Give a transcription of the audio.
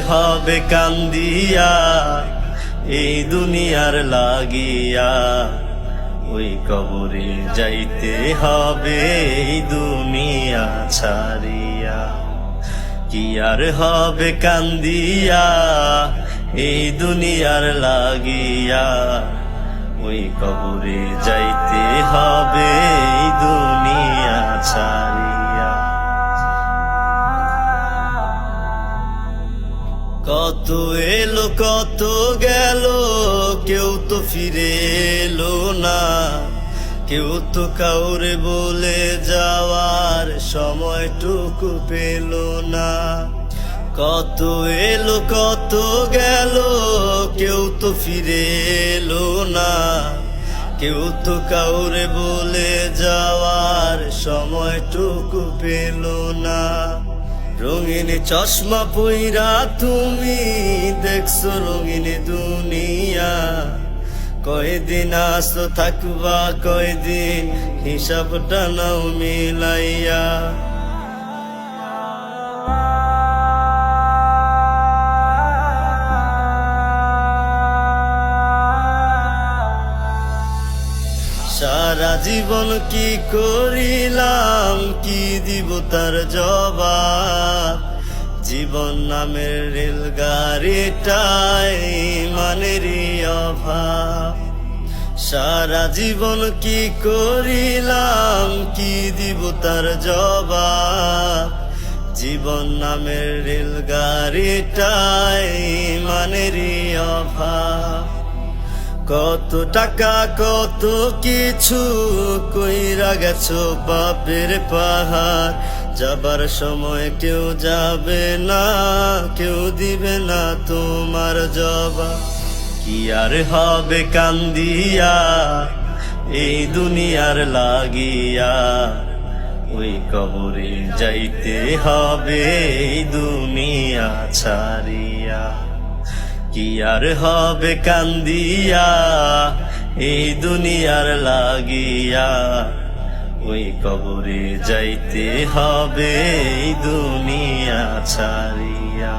হবে কান্দিয়া এই দুনিয়ার লাগিয়া, ওই কবরে যাইতে হবে এই দুনিয়া ছাড়িয়া। কি আর হবে কান্দিয়া এই দুনিয়ার লাগিয়া, ওই কবরে যাইতে হবে এই দুনিয়া ছাড়িয়া। কত এলো কত গেল, কেউ তো ফিরে এলো না, কেউ তো কাউরে বলে যাওয়ার সময়টুকু পেল না। কত এলো কত গেল, কেউ তো ফিরে এলো না, কেউ তো কাউরে বলে যাওয়ার সময়টুকু পেল না। রঙিন চশমা পইরা তুমি দেখছো রঙিন দুনিয়া, কয়দিন আসো থাকবা কয়দিন হিসাবটা নাও মিলাইয়া। সারা জীবন কি করিলাম, কি দিব তার জবাব। জীবন নামের রেলগাড়িটায় ইমানেরই অভাব। সারা জীবন কি করিলাম, কি দিব তার জবাব। জীবন নামের রেলগাড়িটায় ইমানেরই অভাব। কত টাকা কত কিছু কইরা গেছো বাপের পাহাড়, যাবার সময় কেউ যাবে না, কেউ দিবে না তোমার জবাব। কি আর হবে কান্দিয়া এই দুনিয়ার লাগিয়া, ওই কবরে যাইতে হবে এই দুনিয়া ছাড়িয়া। কি আর হবে কান্দিয়া এই দুনিয়ার লাগিয়া, ওই কবরে যাইতে হবে এই দুনিয়া ছাড়িয়া।